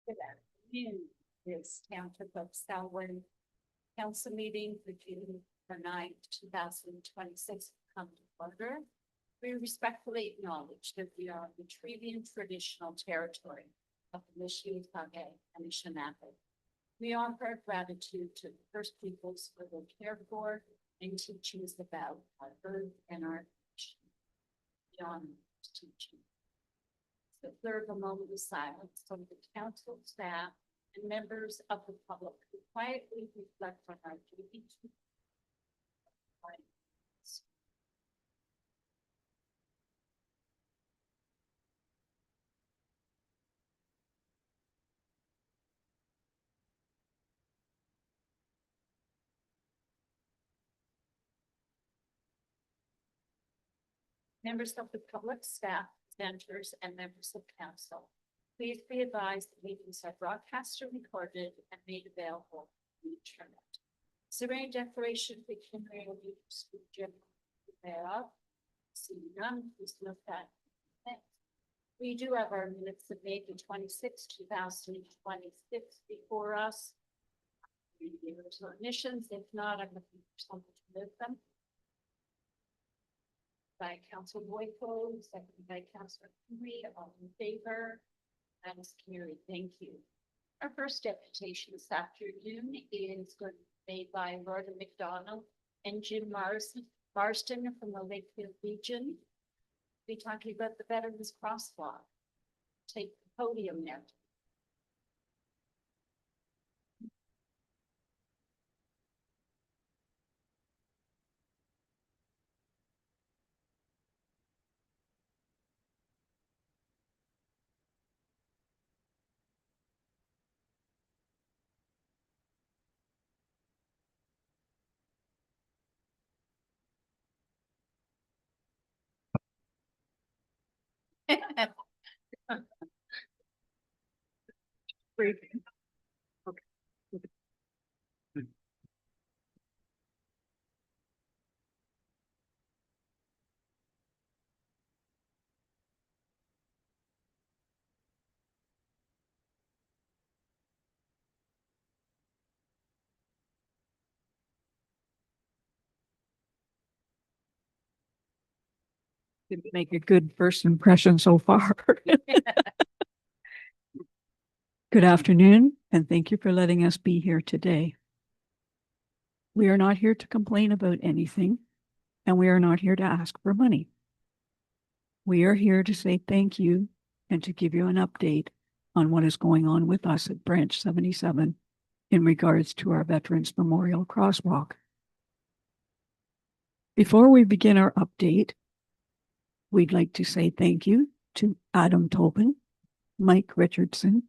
Good afternoon. This Township of Selwyn Council meeting for June 9th, 2026 come to order. We respectfully acknowledge that we are the Treaty traditional territory of the Nishnawbe and Anishinaabe. We offer our gratitude to the First Peoples for their care for and teachings about our earth and our nation. Beyond teaching. So observe a moment of silence so the council, staff, and members of the public who quietly reflect on our duty to members of the public, staff, presenters, and members of council. Please be advised that meetings are broadcast and recorded and made available on the internet. Is there any declaration for community Jim thereof? See none, please note that. Thanks. We do have our minutes of May 26, 2026 before us. Reviewers or omissions, if not, I'm looking for someone to move them. By Council Boyko, seconded by Councilor Henry, all in favor. That is carried. Thank you. Our first deputation this afternoon is going to be made by Rhoda McDonald and Jim Marston from the Lakefield region. We'll be talking about the Veterans Crosswalk. Take the podium now. Briefing. Okay. Didn't make a good first impression so far. Good afternoon, and thank you for letting us be here today. We are not here to complain about anything, and we are not here to ask for money. We are here to say thank you and to give you an update on what is going on with us at Branch 77 in regards to our Veterans Memorial Crosswalk. Before we begin our update, we'd like to say thank you to Adam Tobin, Mike Richardson,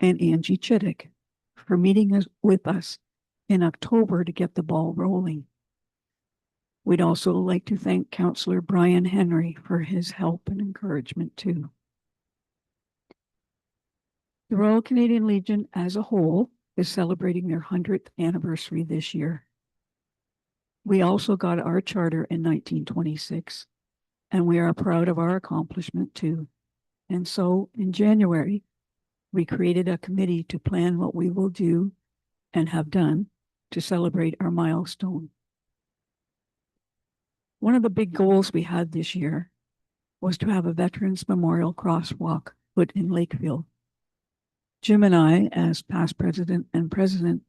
and Angie Chittick for meeting with us in October to get the ball rolling. We'd also like to thank Councillor Brian Henry for his help and encouragement too. The Royal Canadian Legion as a whole is celebrating their 100th anniversary this year. We also got our charter in 1926, and we are proud of our accomplishment too. And so in January, we created a committee to plan what we will do and have done to celebrate our milestone. One of the big goals we had this year was to have a Veterans Memorial Crosswalk put in Lakefield. Jim and I, as past president and president,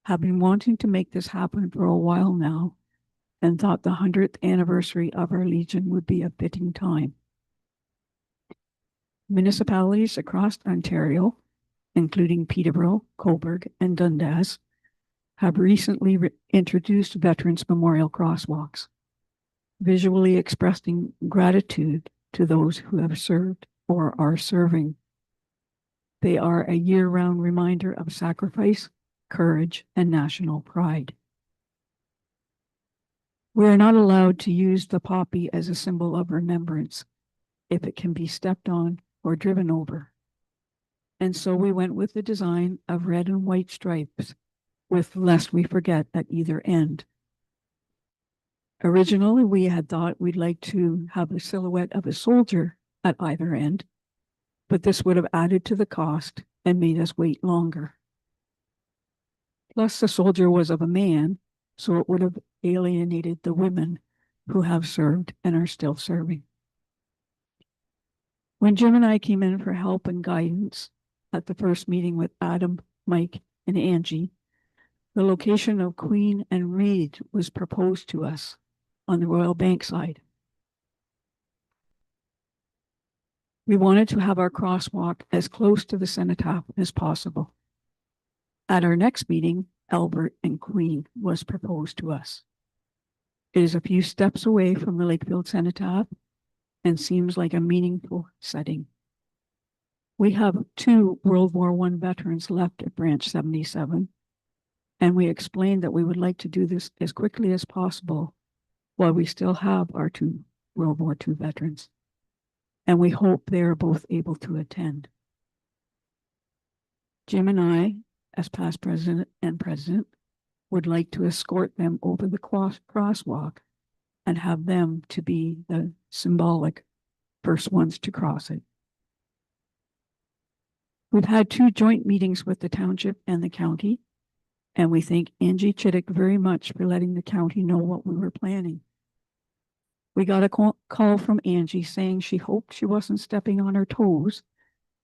have been wanting to make this happen for a while now and thought the 100th anniversary of our Legion would be a fitting time. Municipalities across Ontario, including Peterborough, Cobourg, and Dundas, have recently introduced Veterans Memorial Crosswalks, visually expressing gratitude to those who have served or are serving. They are a year-round reminder of sacrifice, courage, and national pride. We are not allowed to use the poppy as a symbol of remembrance if it can be stepped on or driven over. And so we went with the design of red and white stripes with "Lest We Forget" at either end. Originally, we had thought we'd like to have a silhouette of a soldier at either end, but this would have added to the cost and made us wait longer. Plus, the soldier was of a man, so it would have alienated the women who have served and are still serving. When Jim and I came in for help and guidance at the first meeting with Adam, Mike, and Angie, the location of Queen and Reed was proposed to us on the Royal Bank side. We wanted to have our crosswalk as close to the cenotaph as possible. At our next meeting, Albert and Queen was proposed to us. It is a few steps away from the Lakefield Cenotaph and seems like a meaningful setting. We have 2 World War I veterans left at Branch 77, and we explained that we would like to do this as quickly as possible while we still have our 2 World War II veterans. And we hope they are both able to attend. Jim and I, as past president and president, would like to escort them over the crosswalk and have them to be the symbolic first ones to cross it. We've had 2 joint meetings with the township and the county, and we thank Angie Chittick very much for letting the county know what we were planning. We got a call from Angie saying she hoped she wasn't stepping on her toes,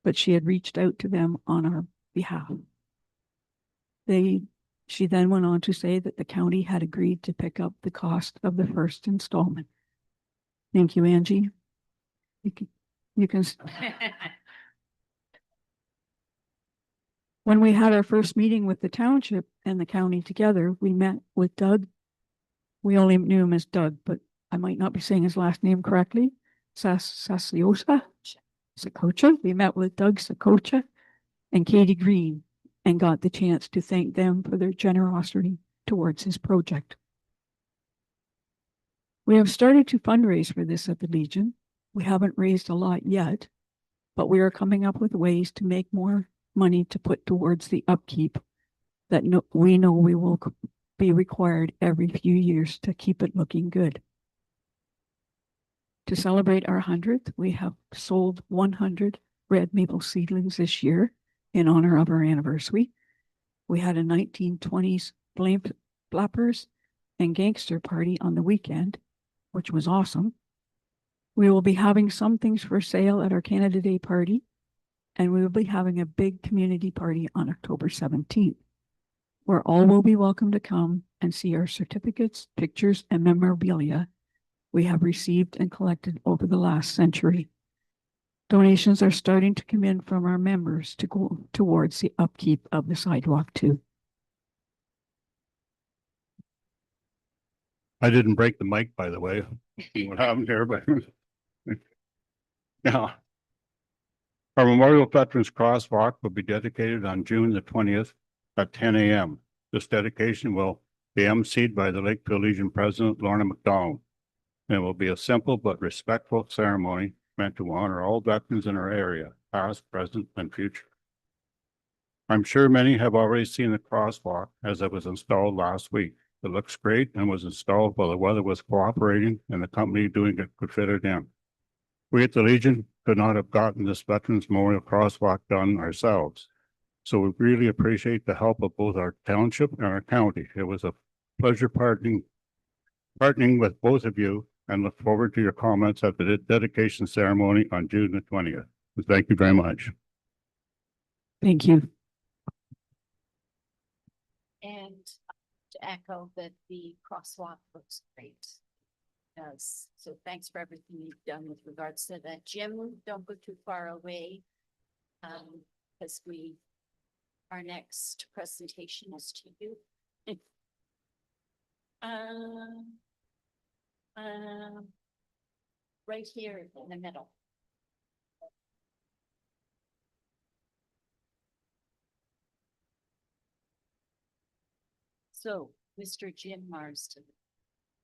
but she had reached out to them on our behalf. She then went on to say that the county had agreed to pick up the cost of the first installment. Thank you, Angie. You can. When we had our first meeting with the township and the county together, we met with Doug. We only knew him as Doug, but I might not be saying his last name correctly. Sasiosa? Sakocha. We met with Doug Sakocha and Katie Green and got the chance to thank them for their generosity towards his project. We have started to fundraise for this at the Legion. We haven't raised a lot yet, but we are coming up with ways to make more money to put towards the upkeep that we know we will be required every few years to keep it looking good. To celebrate our 100th, we have sold 100 red maple seedlings this year in honor of our anniversary. We had a 1920s flappers and gangster party on the weekend, which was awesome. We will be having some things for sale at our Canada Day party, and we will be having a big community party on October 17th, where all will be welcome to come and see our certificates, pictures, and memorabilia we have received and collected over the last century. Donations are starting to come in from our members to go towards the upkeep of the sidewalk too. I didn't break the mic, by the way. What happened here, but yeah. Our Memorial Veterans Crosswalk will be dedicated on June the 20th at 10 a.m. This dedication will be emceed by the Lakefield Legion President, Lorna McDonald. And it will be a simple but respectful ceremony meant to honor all veterans in our area, past, present, and future. I'm sure many have already seen the crosswalk as it was installed last week. It looks great and was installed while the weather was cooperating and the company doing it could fit it in. We at the Legion could not have gotten this Veterans Memorial Crosswalk done ourselves. So we really appreciate the help of both our township and our county. It was a pleasure partnering with both of you, and look forward to your comments at the dedication ceremony on June the 20th. Thank you very much. Thank you. And to echo that the crosswalk looks great. Does. So thanks for everything you've done with regards to that. Jim, don't go too far away. Because our next presentation is to you. Right here in the middle. So, Mr. Jim Marsden,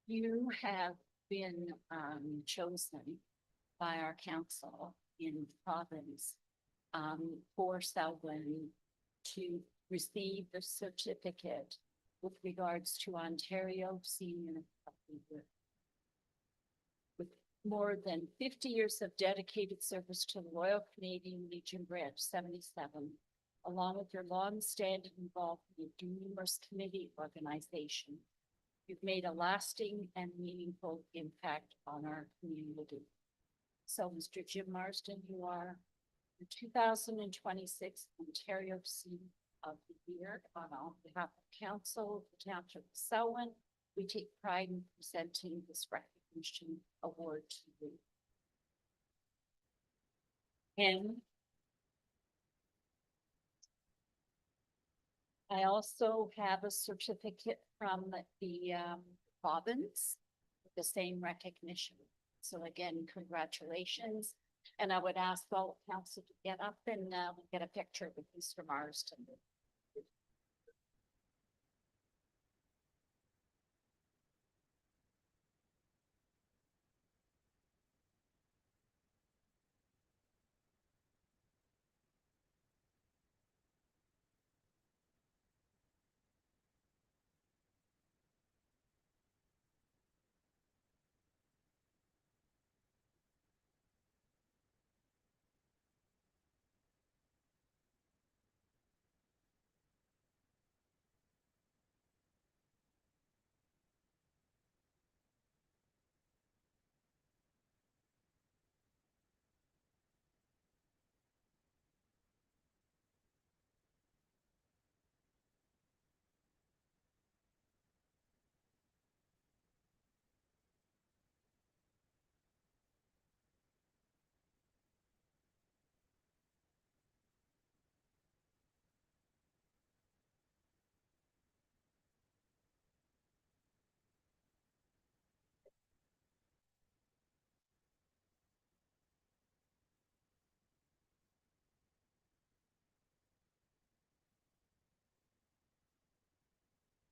you have been chosen by our council in the province for Selwyn to receive the certificate with regards to Ontario Senior with more than 50 years of dedicated service to the Royal Canadian Legion Branch 77 along with your long-standing involvement in numerous committee organizations. You've made a lasting and meaningful impact on our community. So, Mr. Jim Marsden, you are the 2026 Ontario City of the Year. On behalf of Council, the Township of Selwyn, we take pride in presenting this recognition award to you. And I also have a certificate from the province, with the same recognition. So again, congratulations. And I would ask all council to get up and get a picture with Mr. Marsden.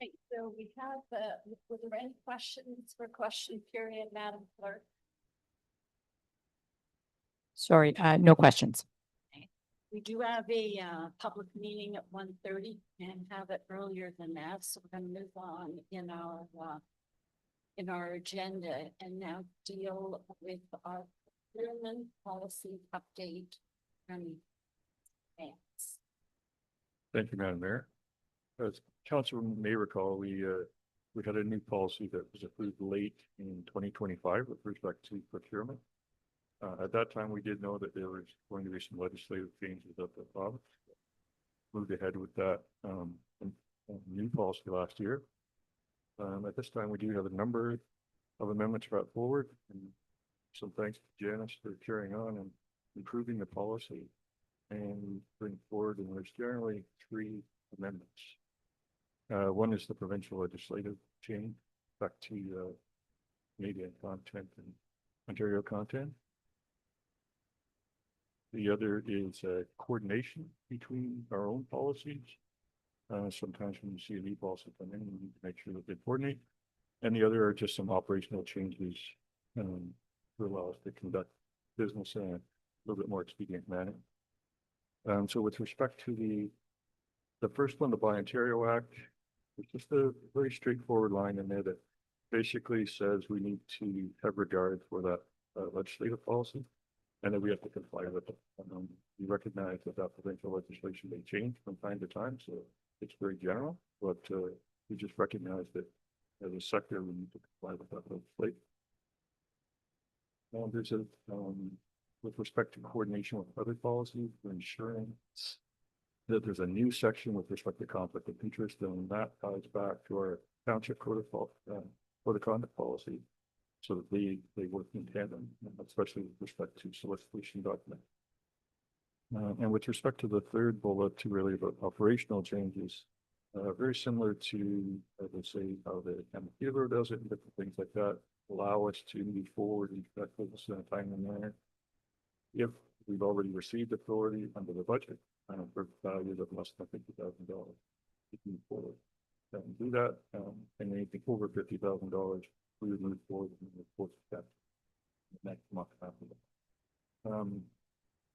Okay, so we have, were there any questions for question period, Madam Clerk? Sorry, no questions. We do have a public meeting at 1:30 and have it earlier than that, so we're gonna move on in our agenda and now deal with our procurement policy update. Thanks. Thank you, Madam Mayor. As Council may recall, we had a new policy that was approved late in 2025 with respect to procurement. At that time, we did know that there was going to be some legislative changes at the province. Moved ahead with that new policy last year. At this time, we do have a number of amendments brought forward, and so thanks to Janice for carrying on and improving the policy and bring forward, and there's generally 3 amendments. One is the provincial legislative change back to Canadian content and Ontario content. The other is coordination between our own policies. Sometimes when you see a new policy come in, we need to make sure that they coordinate. And the other are just some operational changes to allow us to conduct business in a little bit more expedient manner. So with respect to the first one, the Buy Ontario Act, it's just a very straightforward line in there that basically says we need to have regard for that legislative policy, and that we have to comply with it. We recognize that provincial legislation may change from time to time, so it's very general, but we just recognize that as a sector, we need to comply with that legislation. There's with respect to coordination with other policies, we're ensuring that there's a new section with respect to conflict of interest, and that ties back to our township code of conduct policy, so that they work in tandem, especially with respect to solicitation documents. And with respect to the third bullet, to really about operational changes, very similar to, let's say, how the Peterborough does it, and different things like that, allow us to move forward and conduct business in a timely manner. If we've already received authority under the budget, for values of less than $50,000, to move forward and do that, and anything over $50,000, we would move forward and report that next month after that.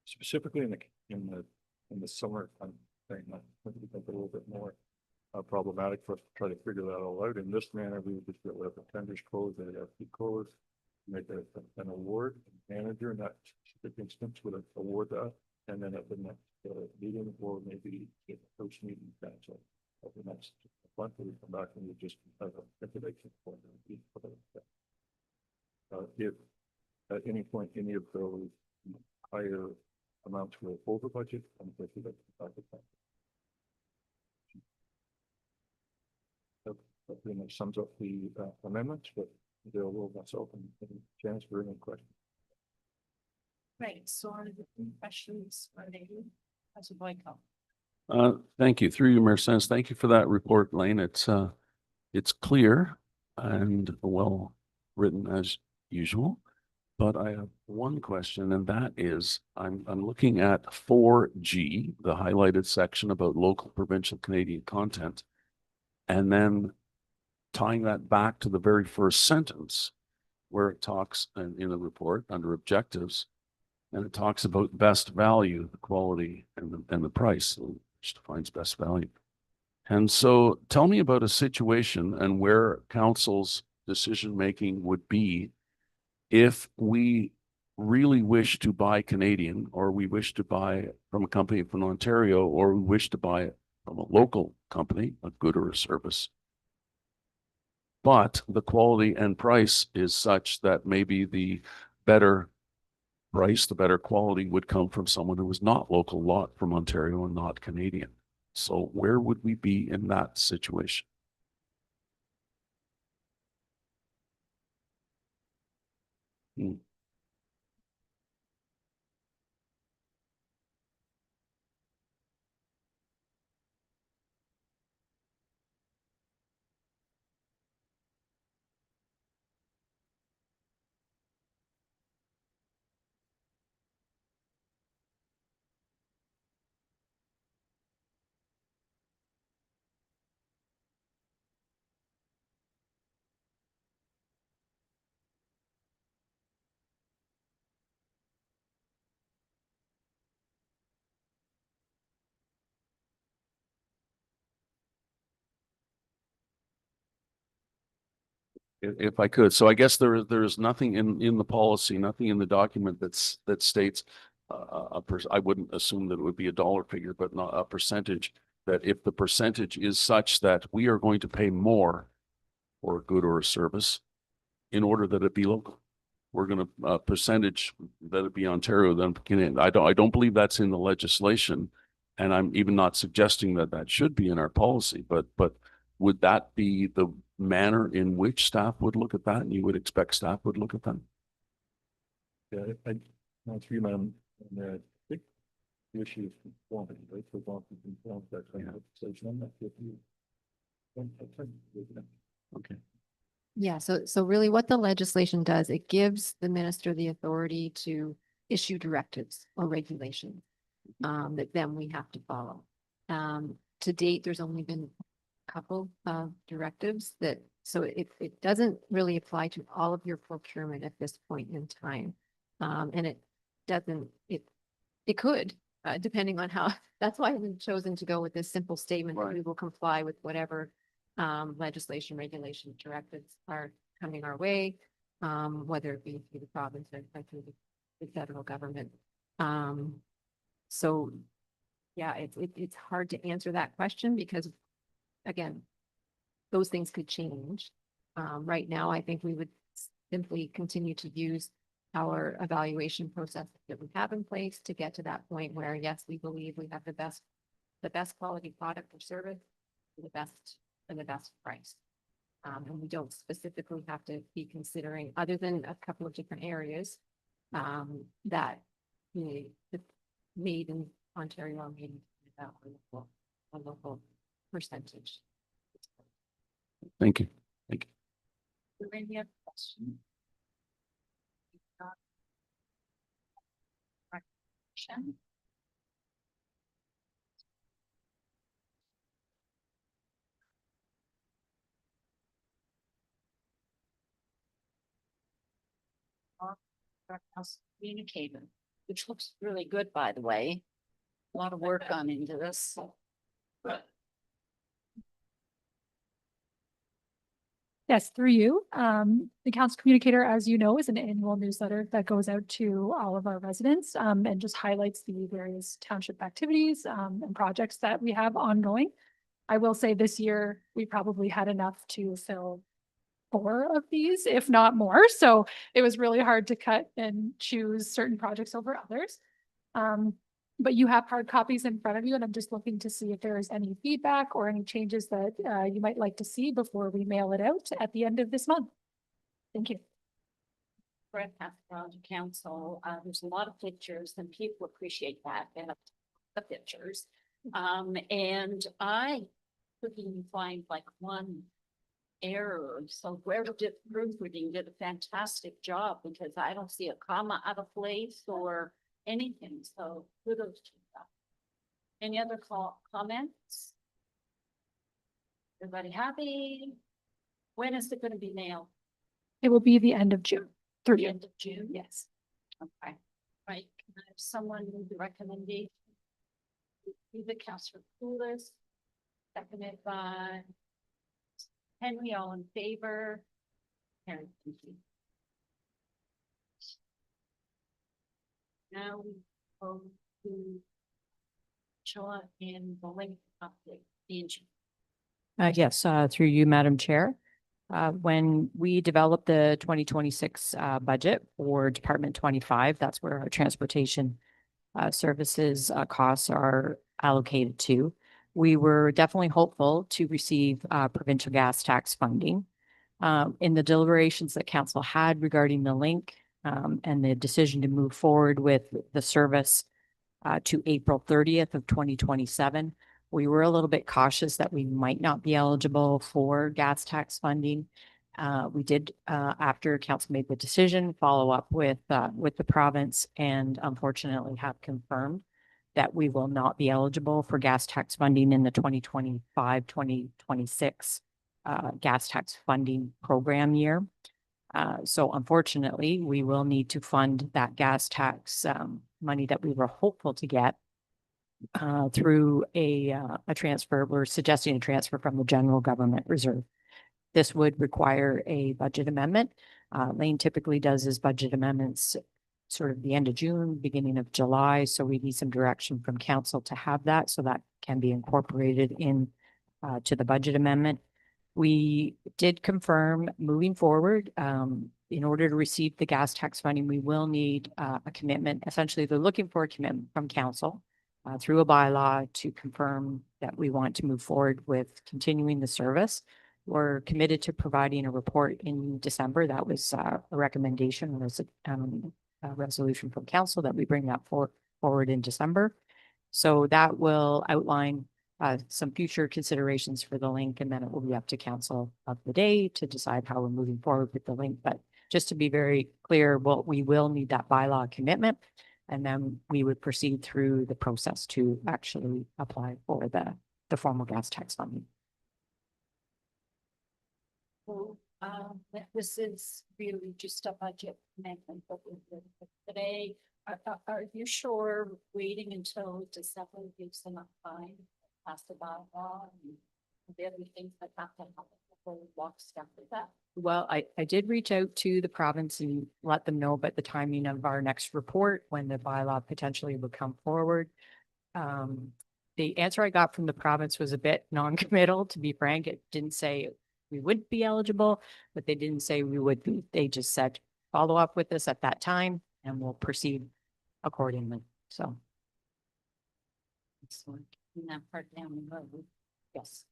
Specifically in the summer, I'm saying that we think a little bit more problematic for us to try to figure that all out. In this manner, we would just be able to have the tenders closed, they have to close, make an award manager in that specific instance would award that And then at the next meeting, or maybe if coach meeting council, at the next month, we come back and we just have a information point. If at any point, any of those higher amounts were over budget, and if we that pretty much sums up the amendments, but there will myself and chance for any questions. Right, so are there any questions for David? As a Boyko. Thank you. Through you, Mayor Sens. Thank you for that report, Lane. It's clear and well written as usual. But I have one question, and that is, I'm looking at 4G, the highlighted section about local, provincial, Canadian content, and then tying that back to the very first sentence where it talks in the report under objectives, and it talks about best value, the quality, and the price, which defines best value. And so tell me about a situation and where council's decision-making would be if we really wish to buy Canadian, or we wish to buy from a company from Ontario, or we wish to buy from a local company, a good or a service. But the quality and price is such that maybe the better price, the better quality would come from someone who was not local, not from Ontario and not Canadian. So where would we be in that situation? If I could. So I guess there is nothing in the policy, nothing in the document that states I wouldn't assume that it would be a dollar figure, but not a percentage, that if the percentage is such that we are going to pay more for a good or a service in order that it be local. We're going to percentage that it be Ontario than Canadian. I don't believe that's in the legislation, and I'm even not suggesting that that should be in our policy, but would that be the manner in which staff would look at that, and you would expect staff would look at that? Yeah, I three man, and I think the issue is conformity, right? So long as you conform to that kind of legislation, I'm not sure if you. Okay. Yeah, so really what the legislation does, it gives the minister the authority to issue directives or regulations that then we have to follow. To date, there's only been a couple of directives so it doesn't really apply to all of your procurement at this point in time. And it doesn't, it could, depending on how, that's why we've chosen to go with this simple statement that we will comply with whatever legislation, regulation, directives are coming our way, whether it be through the province or through the federal government. So yeah, it's hard to answer that question because, again, those things could change. Right now, I think we would simply continue to use our evaluation process that we have in place to get to that point where, yes, we believe we have the best quality product or service, the best price. And we don't specifically have to be considering, other than a couple of different areas, that the made in Ontario or made in a local percentage. Thank you. Thank you. Are there any other questions? Recommendation? House communicator, which looks really good, by the way. A lot of work gone into this. 。Yes, through you. The council communicator, as you know, is an annual newsletter that goes out to all of our residents, and just highlights the various township activities, and projects that we have ongoing. I will say this year, we probably had enough to fill 4 of these, if not more. So it was really hard to cut and choose certain projects over others. But you have hard copies in front of you, and I'm just looking to see if there is any feedback or any changes that you might like to see before we mail it out at the end of this month. Thank you. Brett around to council, there's a lot of pictures and people appreciate that, and the pictures. And I couldn't even find like one error, so where did proofreading did a fantastic job, because I don't see a comma out of place or anything, so kudos to that. Any other comments? Everybody happy? When is it gonna be mailed? It will be the end of June. The end of June? Yes. Okay, right, can I have someone move the recommendation? Either Councilor Poulos, seconded by Henry, all in favor? Carried, thank you. Now we go to Choa and the link update. Angie. Yes, through you, Madam Chair. When we developed the 2026 budget for Department 25, that's where our transportation services costs are allocated to. We were definitely hopeful to receive provincial gas tax funding. In the deliberations that council had regarding the link and the decision to move forward with the service to April 30th of 2027, we were a little bit cautious that we might not be eligible for gas tax funding. We did, after council made the decision, follow up with the province, and unfortunately have confirmed that we will not be eligible for gas tax funding in the 2025-2026 gas tax funding program year. So unfortunately, we will need to fund that gas tax money that we were hopeful to get through a transfer. We're suggesting a transfer from the general government reserve. This would require a budget amendment. Lane typically does his budget amendments sort of the end of June, beginning of July. So we need some direction from council to have that, so that can be incorporated in to the budget amendment. We did confirm moving forward, in order to receive the gas tax funding, we will need a commitment. Essentially, they're looking for a commitment from council through a bylaw to confirm that we want to move forward with continuing the service. We're committed to providing a report in December. That was a recommendation, was a resolution from council that we bring that forward in December. So that will outline some future considerations for the link, and then it will be up to council of the day to decide how we're moving forward with the link. But just to be very clear, we will need that bylaw commitment, and then we would proceed through the process to actually apply for the formal gas tax funding. So, this is really just a budget amendment, but today, are you sure waiting until December gives enough time to pass the bylaw and the other things that have to happen before we walk step with that? Well, I did reach out to the province and let them know about the timing of our next report when the bylaw potentially would come forward. The answer I got from the province was a bit non-committal, to be frank. It didn't say we would be eligible, but they didn't say we would be. They just said, follow up with us at that time and we'll proceed accordingly. So. Excellent. And that part down the road. Yes.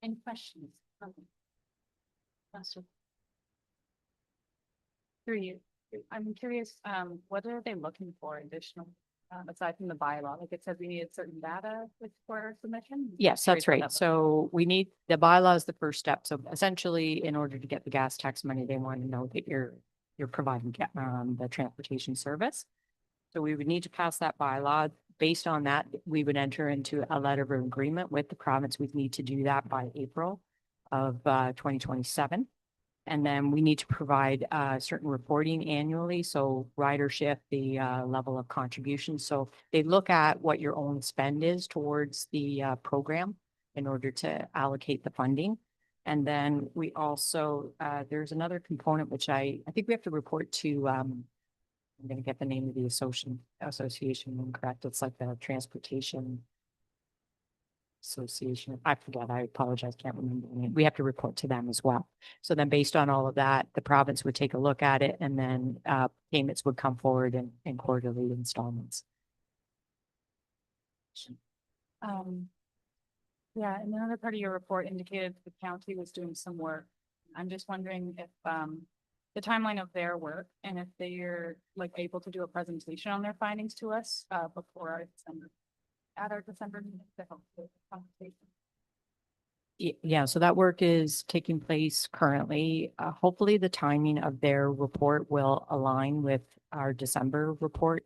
Any questions? Through you. I'm curious, what are they looking for additional, aside from the bylaw? Like it says we needed certain data for our submission? Yes, that's right. So we need, the bylaw is the first step. So essentially, in order to get the gas tax money, they want to know that you're providing the transportation service. So we would need to pass that bylaw. Based on that, we would enter into a letter of agreement with the province. We'd need to do that by April of 2027. And then we need to provide certain reporting annually. So ridership, the level of contribution. So they look at what your own spend is towards the program in order to allocate the funding. And then we also, there's another component which I think we have to report to, I'm gonna get the name of the association incorrect. It's like the Transportation Association. I forget. I apologize. Can't remember the name. We have to report to them as well. So then based on all of that, the province would take a look at it and then payments would come forward in quarterly installments. Yeah, and another part of your report indicated the county was doing some work. I'm just wondering if, the timeline of their work and if they're like able to do a presentation on their findings to us, before our December, at our December meeting to help with the conversation. Yeah, so that work is taking place currently. Hopefully the timing of their report will align with our December report.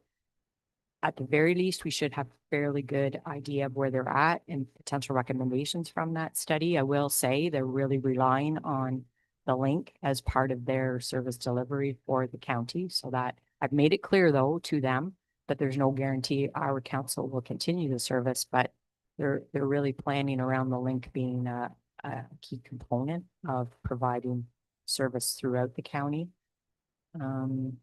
At the very least, we should have a fairly good idea of where they're at and potential recommendations from that study. I will say they're really relying on the link as part of their service delivery for the county. So that I've made it clear though to them that there's no guarantee our council will continue the service, but they're really planning around the link being a key component of providing service throughout the county. In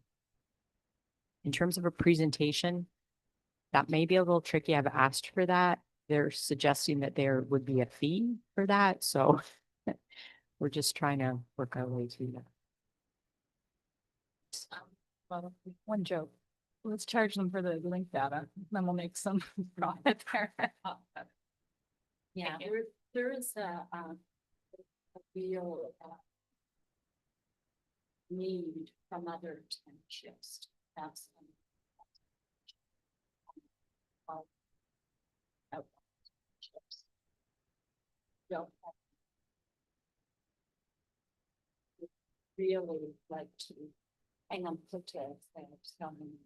terms of a presentation, that may be a little tricky. I've asked for that. They're suggesting that there would be a fee for that, so we're just trying to work our way through that. Well, one joke, let's charge them for the link data, then we'll make some profit there. Yeah, there is a real need from other townships to have some. Don't really like to hang on to some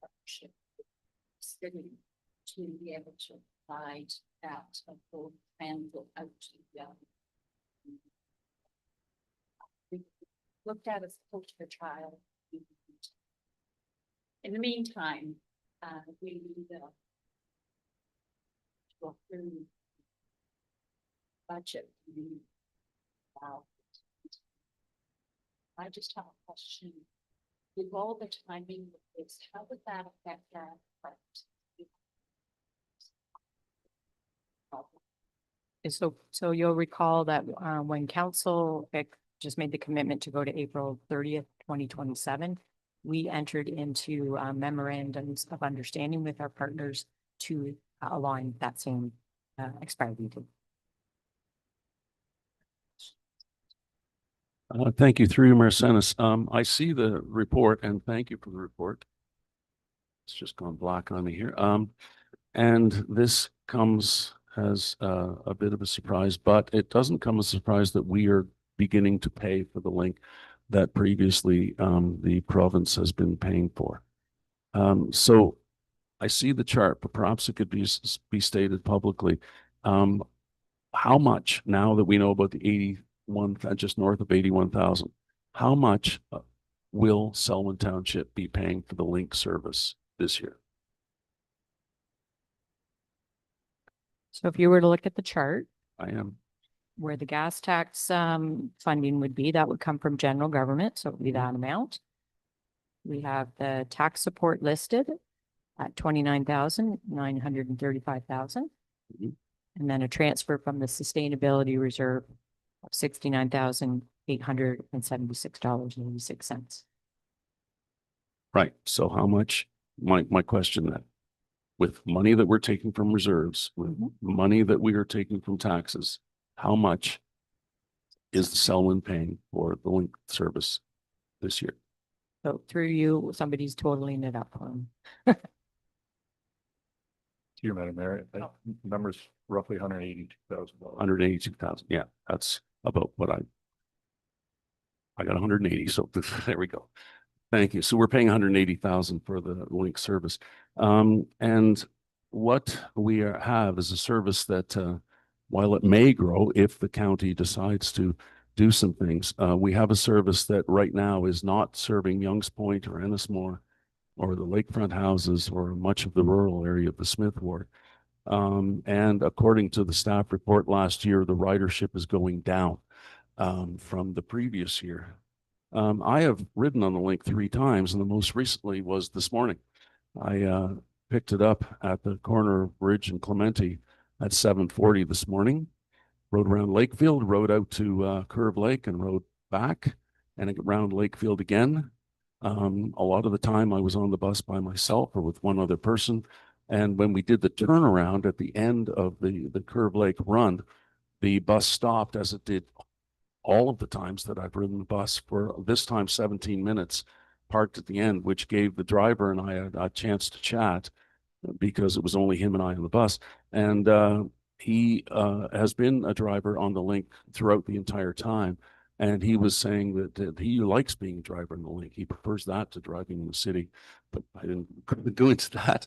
partnership city to be able to provide that full transit out to the we looked at as a poster child. In the meantime, we need to go through budget. Wow. I just have a question. With all the timing of this, how would that affect our budget? So you'll recall that when council just made the commitment to go to April 30th, 2027, we entered into memorandums of understanding with our partners to align that same expiry date. Thank you, through you, Mayor Senes. I see the report and thank you for the report. It's just gone black on me here. And this comes as a bit of a surprise, but it doesn't come as a surprise that we are beginning to pay for the link that previously the province has been paying for. So I see the chart, but perhaps it could be stated publicly. How much, now that we know about the 81, just north of 81,000, how much will Selwyn Township be paying for the link service this year? So if you were to look at the chart, I am. where the gas tax funding would be, that would come from general government, so it would be that amount. We have the tax support listed at 29,935,000. And then a transfer from the sustainability reserve of $69,876.86. Right. So how much, my question then, with money that we're taking from reserves, with money that we are taking from taxes, how much is the Selwyn paying for the link service this year? So through you, somebody's totaling it up on. To you, Madam Mayor, numbers roughly $182,000. 182,000. Yeah, that's about what I got 180. So there we go. Thank you. So we're paying 180,000 for the link service. And what we have is a service that, while it may grow if the county decides to do some things, we have a service that right now is not serving Youngs Point or Ennismore or the lakefront houses or much of the rural area of the Smith Ward. And according to the staff report last year, the ridership is going down from the previous year. I have ridden on the link 3 times, and the most recently was this morning. I picked it up at the corner of Bridge and Clementi at 7:40 this morning, rode around Lakefield, rode out to Curve Lake and rode back and around Lakefield again. A lot of the time I was on the bus by myself or with one other person. And when we did the turnaround at the end of the Curve Lake run, the bus stopped, as it did all of the times that I've ridden the bus, for this time 17 minutes, parked at the end, which gave the driver and I a chance to chat, because it was only him and I on the bus. And he has been a driver on the link throughout the entire time. And he was saying that he likes being a driver on the link. He prefers that to driving in the city, but I didn't go into that.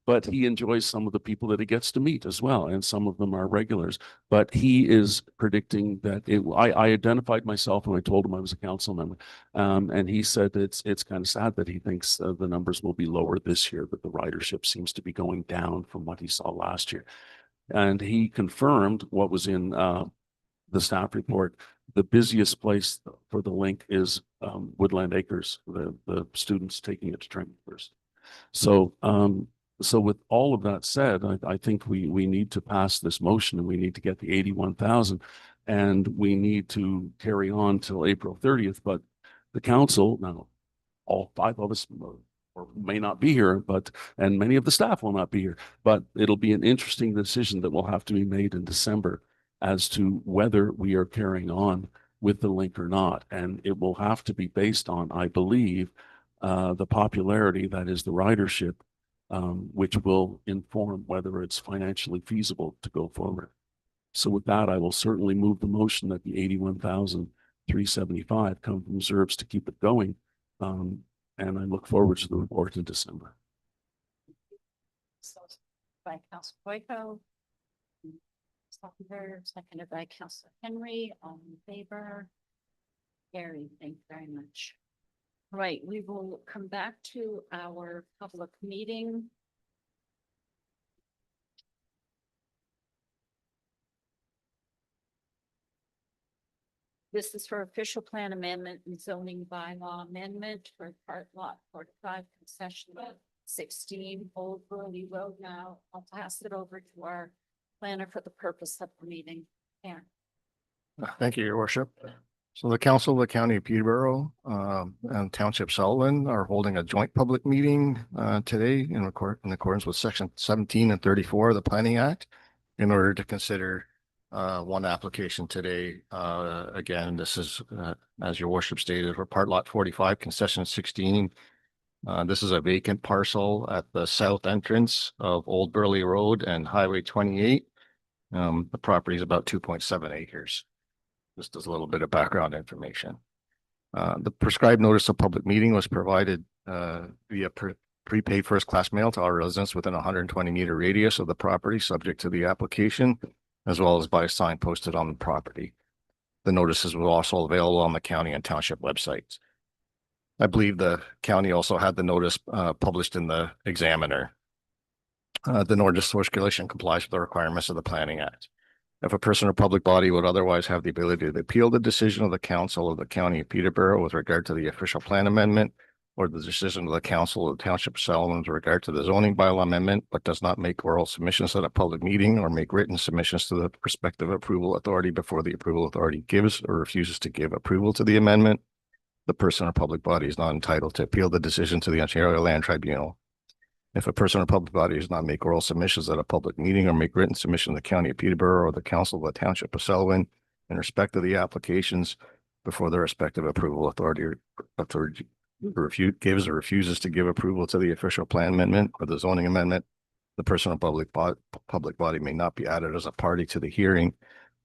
But he enjoys some of the people that he gets to meet as well, and some of them are regulars. But he is predicting that I identified myself and I told him I was a council member, and he said it's kind of sad that he thinks the numbers will be lower this year, but the ridership seems to be going down from what he saw last year. And he confirmed what was in the staff report. The busiest place for the link is Woodland Acres, the students taking it to training first. So, so with all of that said, I think we need to pass this motion, and we need to get the 81,000, and we need to carry on till April 30th. But the council, now all 5 of us or may not be here, and many of the staff will not be here, but it'll be an interesting decision that will have to be made in December as to whether we are carrying on with the link or not. And it will have to be based on, I believe, the popularity, that is the ridership, which will inform whether it's financially feasible to go forward. So with that, I will certainly move the motion that the 81,375 come from reserves to keep it going. And I look forward to the report in December. So by Councilor Boyko. Seconded by Councilor Henry, all in favor. Carried, thank you very much. Right, we will come back to our public meeting. This is for official plan amendment and zoning bylaw amendment for part lot 45 concession 16 Old Burley Road. Now I'll pass it over to our planner for the purpose of the meeting. Aaron. Thank you, Your Worship. So the Council of the County of Peterborough and Township Sullivan are holding a joint public meeting today in accordance with Section 17 and 34 of the Planning Act in order to consider one application today. Again, this is, as Your Worship stated, for part lot 45, concession 16. This is a vacant parcel at the south entrance of Old Burley Road and Highway 28. The property is about 2.7 acres. Just as a little bit of background information. The prescribed notice of public meeting was provided via prepaid first-class mail to our residents within a 120-meter radius of the property, subject to the application, as well as by a sign posted on the property. The notices were also available on the county and township websites. I believe the county also had the notice published in the Examiner. The notice circulation complies with the requirements of the Planning Act. If a person or public body would otherwise have the ability to appeal the decision of the Council of the County of Peterborough with regard to the official plan amendment, or the decision of the Council of the Township of Sullivan with regard to the zoning bylaw amendment, but does not make oral submissions at a public meeting or make written submissions to the respective approval authority before the approval authority gives or refuses to give approval to the amendment, the person or public body is not entitled to appeal the decision to the Ontario Land Tribunal. If a person or public body does not make oral submissions at a public meeting or make written submission to the County of Peterborough or the Council of the Township of Sullivan in respect of the applications before the respective approval authority gives or refuses to give approval to the official plan amendment or the zoning amendment, the person or public body may not be added as a party to the hearing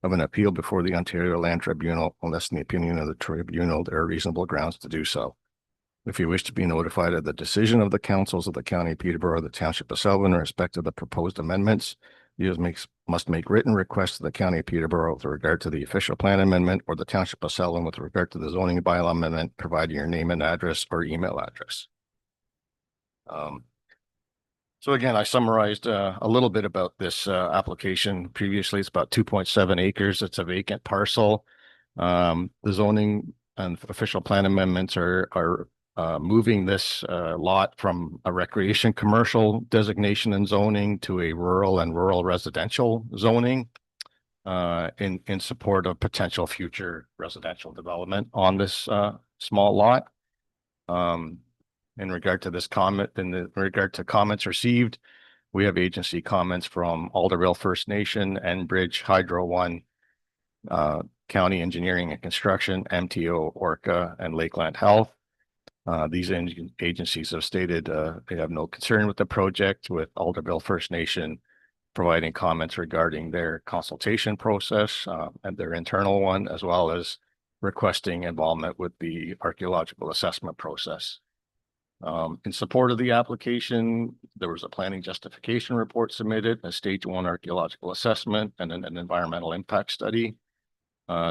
of an appeal before the Ontario Land Tribunal unless in the opinion of the tribunal there are reasonable grounds to do so. If you wish to be notified of the decision of the councils of the County of Peterborough or the Township of Sullivan in respect to the proposed amendments, you must make written requests to the County of Peterborough with regard to the official plan amendment or the Township of Sullivan with regard to the zoning bylaw amendment, providing your name and address or email address. So again, I summarized a little bit about this application previously. It's about 2.7 acres. It's a vacant parcel. The zoning and official plan amendments are moving this lot from a recreation commercial designation and zoning to a rural and rural residential zoning in support of potential future residential development on this small lot. In regard to this comment, in regard to comments received, we have agency comments from Alderville First Nation, Enbridge, Hydro One, County Engineering and Construction, MTO, Orca, and Lakeland Health. These agencies have stated they have no concern with the project, with Alderville First Nation providing comments regarding their consultation process and their internal one, as well as requesting involvement with the archaeological assessment process. In support of the application, there was a planning justification report submitted, a stage 1 archaeological assessment, and an environmental impact study.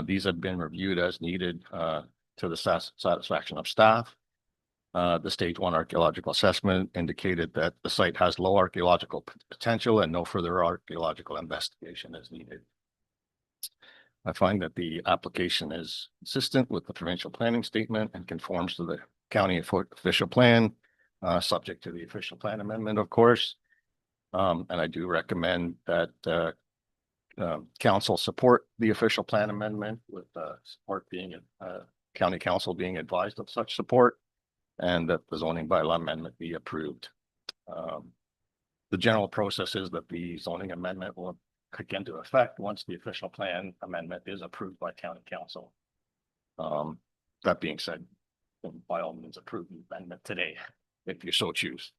These have been reviewed as needed to the satisfaction of staff. The stage 1 archaeological assessment indicated that the site has low archaeological potential and no further archaeological investigation is needed. I find that the application is consistent with the provincial planning statement and conforms to the county official plan, subject to the official plan amendment, of course. And I do recommend that council support the official plan amendment, with support being county council being advised of such support, and that the zoning bylaw amendment be approved. The general process is that the zoning amendment will kick into effect once the official plan amendment is approved by county council. That being said, by all means, approve the amendment today, if you so choose.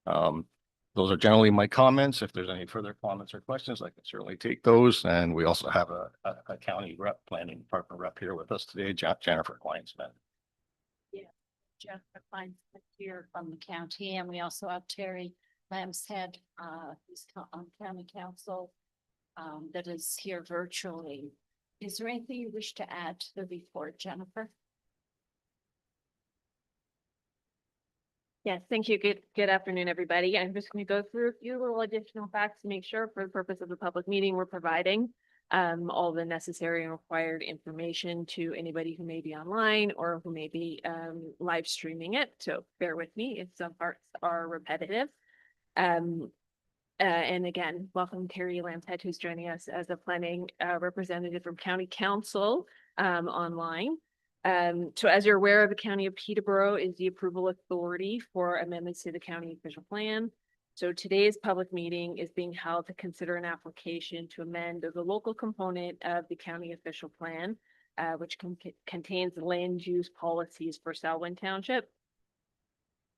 Those are generally my comments. If there's any further comments or questions, I can certainly take those. And we also have a county rep, planning department rep here with us today, Jennifer Kleinsmith. Jennifer Kleinsmith here from the county, and we also have Terry Lambshead, who's on county council, that is here virtually. Is there anything you wish to add to the report, Jennifer? Yes, thank you. Good afternoon, everybody. I'm just going to go through a few little additional facts to make sure, for the purpose of the public meeting, we're providing all the necessary and required information to anybody who may be online or who may be live streaming it. So bear with me if some parts are repetitive. And again, welcome Terry Lambshead, who's joining us as a planning representative from County Council online. So as you're aware, the County of Peterborough is the approval authority for amendments to the county official plan. So today's public meeting is being held to consider an application to amend the local component of the county official plan, which contains land use policies for Selwyn Township.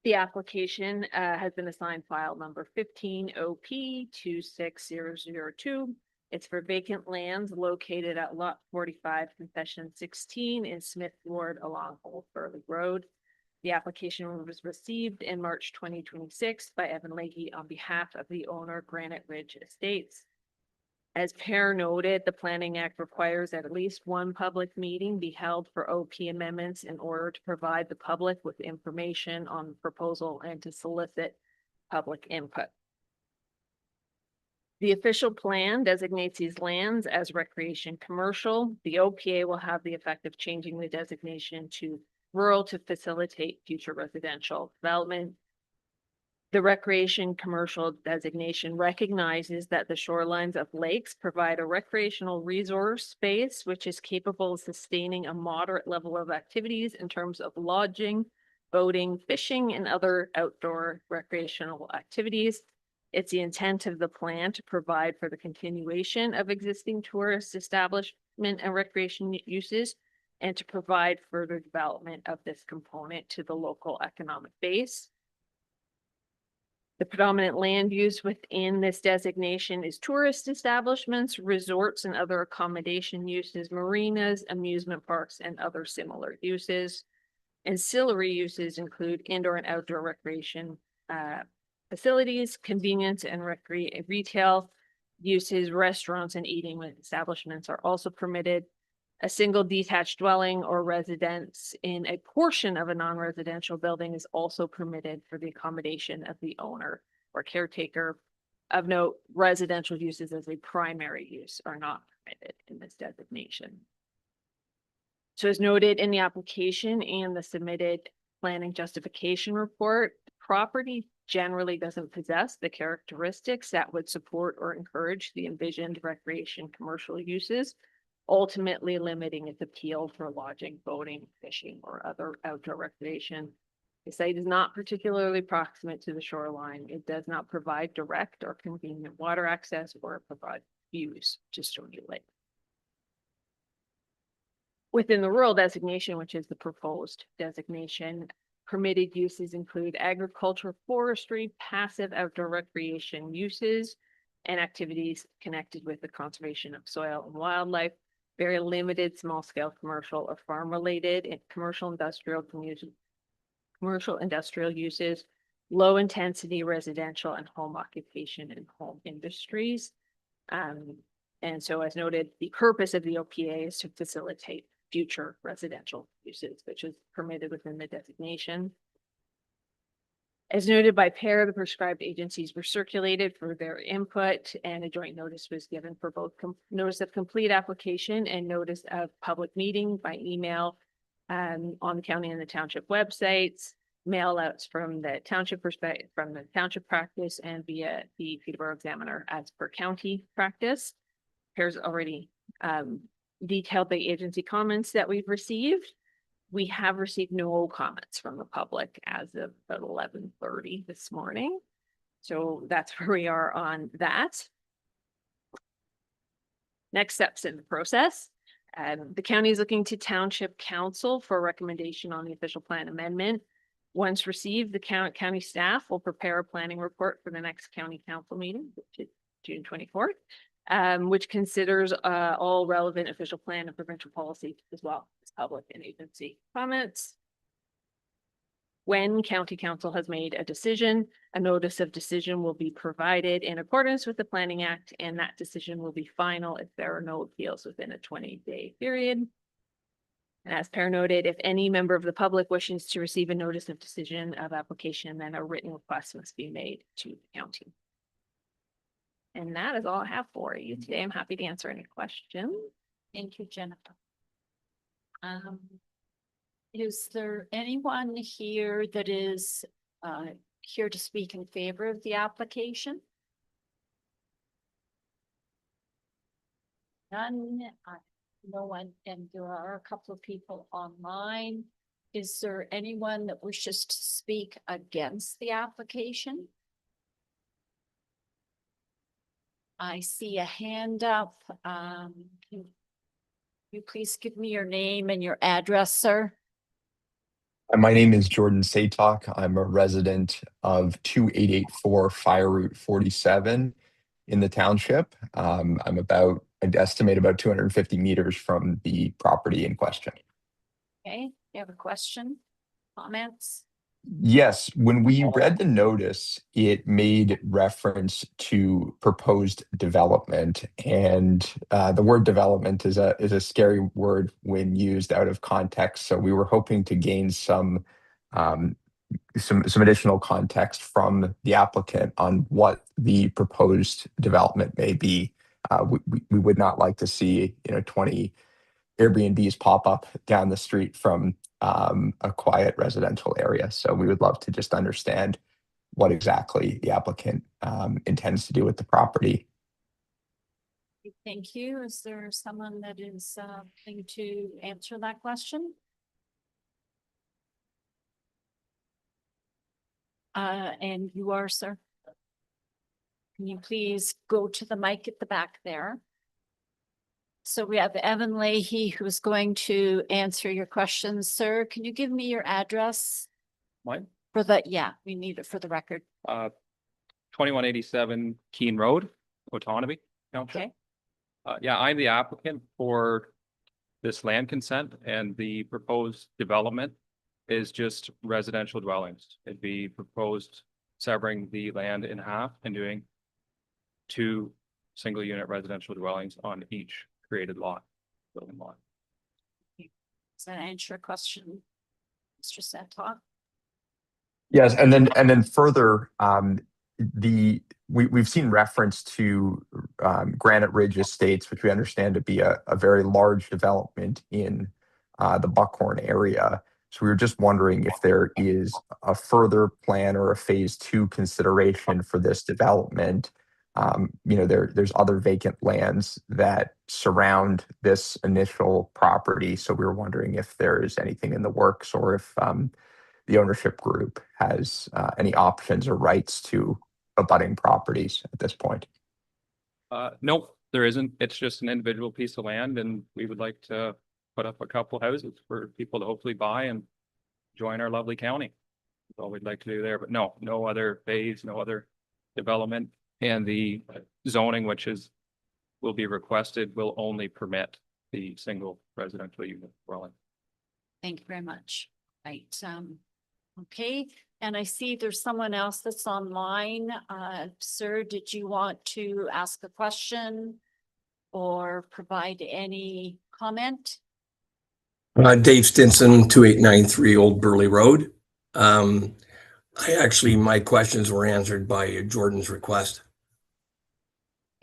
The application has been assigned file number 15 OP 26002. It's for vacant lands located at lot 45, concession 16 in Smith Ward along Old Burley Road. The application was received in March 2026 by Evan Leahy on behalf of the owner, Granite Ridge Estates. As Per noted, the Planning Act requires that at least one public meeting be held for OP amendments in order to provide the public with information on the proposal and to solicit public input. The official plan designates these lands as recreation commercial. The OPA will have the effect of changing the designation to rural to facilitate future residential development. The recreation commercial designation recognizes that the shorelines of lakes provide a recreational resource space which is capable of sustaining a moderate level of activities in terms of lodging, boating, fishing, and other outdoor recreational activities. It's the intent of the plan to provide for the continuation of existing tourist establishment and recreation uses, and to provide further development of this component to the local economic base. The predominant land use within this designation is tourist establishments, resorts, and other accommodation uses, marinas, amusement parks, and other similar uses. Ancillary uses include indoor and outdoor recreation facilities, convenience and retail uses, restaurants and eating establishments are also permitted. A single detached dwelling or residence in a portion of a non-residential building is also permitted for the accommodation of the owner. or caretaker. Of note, residential uses as a primary use are not permitted in this designation. So as noted in the application and the submitted planning justification report, property generally doesn't possess the characteristics that would support or encourage the envisioned recreation commercial uses, ultimately limiting its appeal for lodging, boating, fishing, or other outdoor recreation. The site is not particularly proximate to the shoreline. It does not provide direct or convenient water access or provide views to Stony Lake. Within the rural designation, which is the proposed designation, permitted uses include agriculture, forestry, passive outdoor recreation uses, and activities connected with the conservation of soil and wildlife, very limited small-scale commercial or farm-related and commercial industrial uses, low-intensity residential and home occupation and home industries. And so as noted, the purpose of the OPA is to facilitate future residential uses, which is permitted within the designation. As noted by PAIR, the prescribed agencies were circulated for their input, and a joint notice was given for both notice of complete application and notice of public meeting by email on the county and the township websites, mail outs from the township perspective, from the township practice, and via the Peterborough Examiner as per county practice. PAIR's already detailed the agency comments that we've received. We have received no comments from the public as of about 11:30 this morning. So that's where we are on that. Next steps in the process. The county is looking to Township Council for a recommendation on the official plan amendment. Once received, the county staff will prepare a planning report for the next county council meeting, which is June 24th. Which considers all relevant official plan and provincial policy as well as public and agency comments. When county council has made a decision, a notice of decision will be provided in accordance with the Planning Act, and that decision will be final if there are no appeals within a 20-day period. And as PAIR noted, if any member of the public wishes to receive a notice of decision of application, then a written request must be made to the county. And that is all I have for you today. I'm happy to answer any questions. Thank you, Jennifer. Is there anyone here that is here to speak in favor of the application? None, no one, and there are a couple of people online. Is there anyone that wishes to speak against the application? I see a hand up. Can you please give me your name and your address, sir? My name is Jordan Satok. I'm a resident of 2884 Fire Route 47 in the township. I'd estimate about 250 meters from the property in question. Okay, you have a question, comments? Yes, when we read the notice, it made reference to proposed development, and the word development is a scary word when used out of context. So we were hoping to gain some additional context from the applicant on what the proposed development may be. We would not like to see 20 Airbnbs pop up down the street from a quiet residential area. So we would love to just understand what exactly the applicant intends to do with the property. Thank you. Is there someone that is going to answer that question? And you are, sir? Can you please go to the mic at the back there? So we have Evan Leahy who's going to answer your questions. Sir, can you give me your address? Mine? For the, yeah, we need it for the record. 2187 Keene Road, Otonabee Township. Okay. Yeah, I'm the applicant for this land consent, and the proposed development is just residential dwellings. It'd be proposed severing the land in half and doing 2 single unit residential dwellings on each created lot, building lot. Does that answer your question, Mr. Satok? Yes, and then further, we've seen reference to Granite Ridge Estates, which we understand to be a very large development in the Buckhorn area. So we were just wondering if there is a further plan or a phase 2 consideration for this development. There's other vacant lands that surround this initial property. So we were wondering if there is anything in the works or if the ownership group has any options or rights to abutting properties at this point. Nope, there isn't. It's just an individual piece of land and we would like to put up a couple houses for people to hopefully buy and join our lovely county. That's all we'd like to do there, but no other phase, no other development. And the zoning, which will be requested, will only permit the single residential unit dwelling. Thank you very much. Right, okay, and I see there's someone else that's online. Sir, did you want to ask a question or provide any comment? Dave Stinson, 2893 Old Burley Road. My questions were answered by Jordan's request.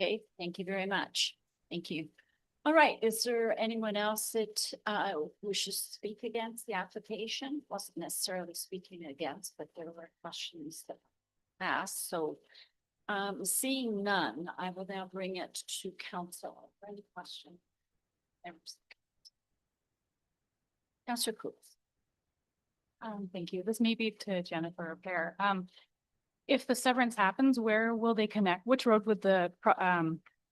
Okay, thank you very much. Thank you. All right, is there anyone else that wishes to speak against the application? Wasn't necessarily speaking against, but there were questions that asked. So seeing none, I will now bring it to council. Any question? Councillor Coons. Thank you. This may be to Jennifer or Pear. If the severance happens, where will they connect? Which road would the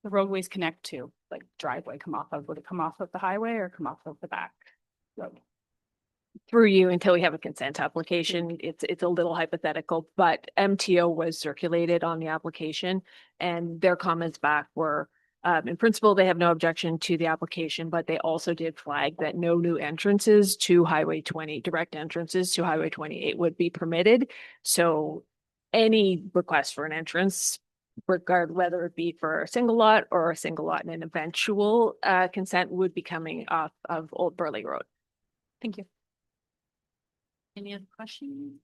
roadways connect to? Like driveway come off of? Would it come off of the highway or come off of the back road? Through you until we have a consent application. It's a little hypothetical, but MTO was circulated on the application and their comments back were, in principle, they have no objection to the application, but they also did flag that no new entrances to Highway 20, direct entrances to Highway 28 would be permitted. So any request for an entrance, whether it be for a single lot or a single lot and an eventual consent, would be coming off of Old Burley Road. Thank you. Any other questions?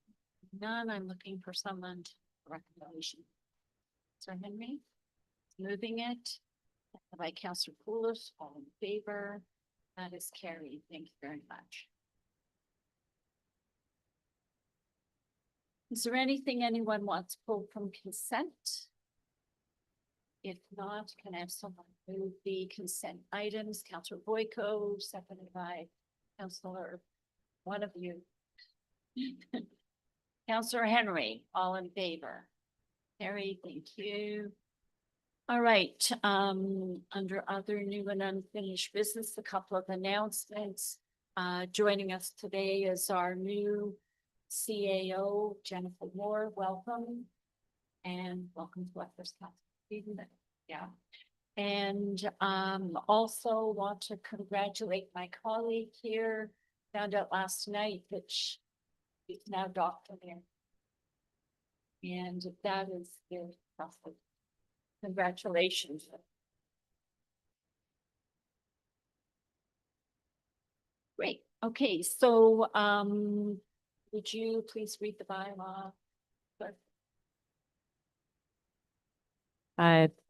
None. I'm looking for someone to recommendation. Sir Henry, moving it by Councillor Poulos, all in favor. That is carried. Thank you very much. Is there anything anyone wants pulled from consent? If not, can I have someone move the consent items? Councillor Boyko, seconded by Councillor, one of you. Councillor Henry, all in favor. Harry, thank you. All right, under other new and unfinished business, a couple of announcements. Joining us today is our new CAO, Jennifer Moore. Welcome. And welcome to our first council. Yeah. And also want to congratulate my colleague here. Found out last night that she's now Dr. Mayor. And that is very impressive. Congratulations. Great. Okay, so would you please read the bylaw?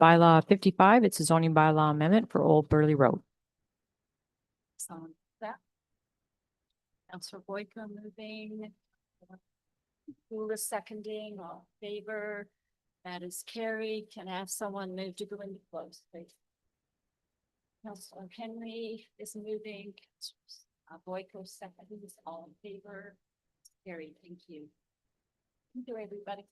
Bylaw 55, it's a zoning bylaw amendment for Old Burley Road. So that. Councillor Boyko moving. Poulos seconding, all in favor. That is carried. Can I have someone move to go into close, please? Councillor Henry is moving. Boyko seconds, all in favor. Carried. Thank you. Thank you, everybody.